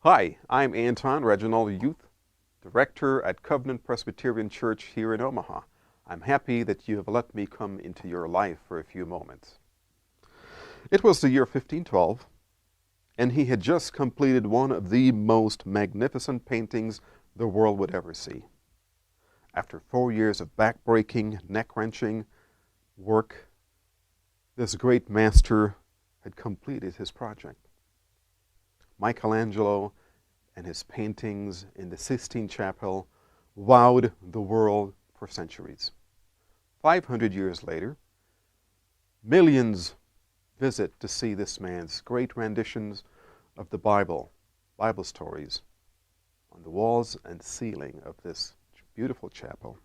Hi, I'm Anton, Regional Youth Director at Covenant Presbyterian Church here in Omaha. I'm happy that you have let me come into your life for a few moments. It was the year 1512, and he had just completed one of the most magnificent paintings the world would ever see. After 4 years of back-breaking, neck-wrenching work, this great master had completed his project. Michelangelo and his paintings in the Sistine Chapel wowed the world for centuries. 500 years later, millions visit to see this man's great renditions of the Bible stories on the walls and ceiling of this beautiful chapel.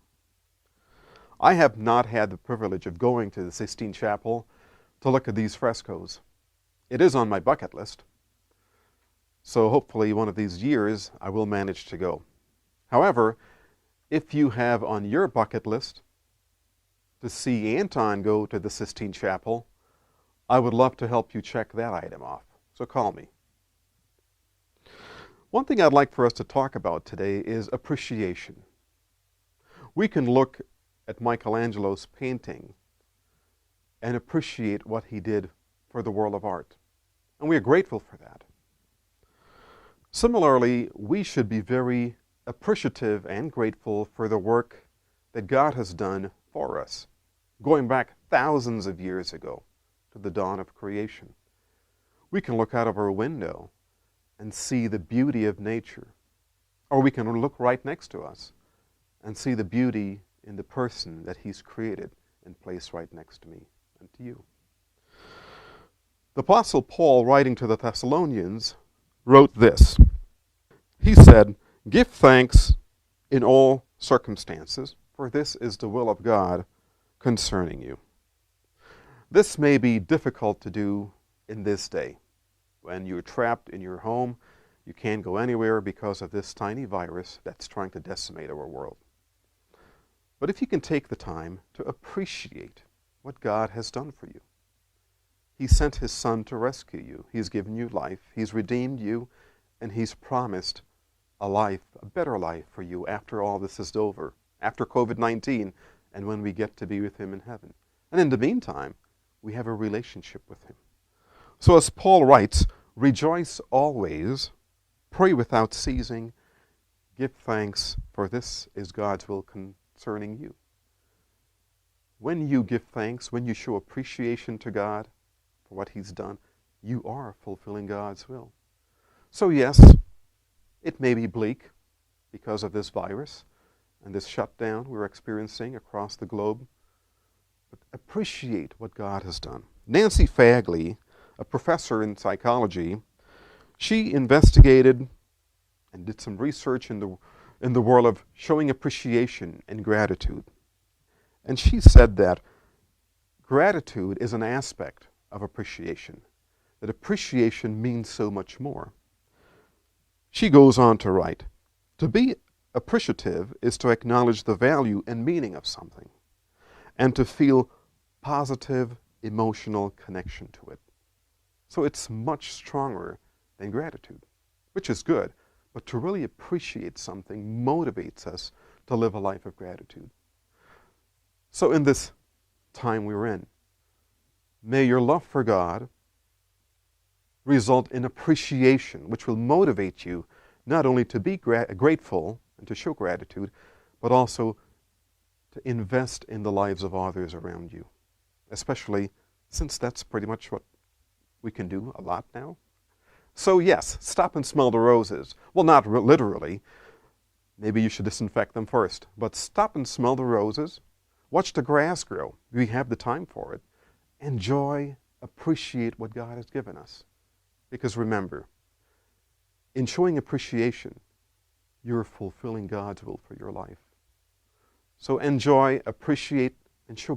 I have not had the privilege of going to the Sistine Chapel to look at these frescoes. It is on my bucket list. So hopefully one of these years I will manage to go. However, if you have on your bucket list to see Anton go to the Sistine Chapel, I would love to help you check that item off. So call me. One thing I'd like for us to talk about today is appreciation. We can look at Michelangelo's painting and appreciate what he did for the world of art. And we are grateful for that. Similarly, we should be very appreciative and grateful for the work that God has done for us, going back thousands of years ago to the dawn of creation. We can look out of our window and see the beauty of nature, or we can look right next to us and see the beauty in the person that He's created and placed right next to me and to you. The Apostle Paul, writing to the Thessalonians, wrote this. He said, "Give thanks in all circumstances, for this is the will of God concerning you." This may be difficult to do in this day, when you're trapped in your home, you can't go anywhere because of this tiny virus that's trying to decimate our world. But if you can take the time to appreciate what God has done for you. He sent His Son to rescue you. He's given you life. He's redeemed you, and He's promised a life, a better life for you after all this is over, after COVID-19, and when we get to be with Him in heaven. And in the meantime, we have a relationship with Him. So as Paul writes, rejoice always, pray without ceasing, give thanks, for this is God's will concerning you. When you give thanks, when you show appreciation to God for what He's done, you are fulfilling God's will. So yes, it may be bleak because of this virus and this shutdown we're experiencing across the globe, but appreciate what God has done. Nancy Fagley, a professor in psychology, she investigated and did some research in the world of showing appreciation and gratitude. And she said that gratitude is an aspect of appreciation, that appreciation means so much more. She goes on to write, to be appreciative is to acknowledge the value and meaning of something, and to feel positive emotional connection to it. So it's much stronger than gratitude, which is good, but to really appreciate something motivates us to live a life of gratitude. So in this time we're in, may your love for God result in appreciation, which will motivate you not only to be grateful and to show gratitude, but also to invest in the lives of others around you, especially since that's pretty much what we can do a lot now. So yes, stop and smell the roses. Well, not literally. Maybe you should disinfect them first. But stop and smell the roses. Watch the grass grow. We have the time for it. Enjoy, appreciate what God has given us. Because remember, in showing appreciation, you're fulfilling God's will for your life. So enjoy, appreciate, and show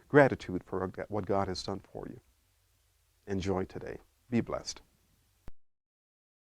gratitude for what God has done for you. Enjoy today. Be blessed.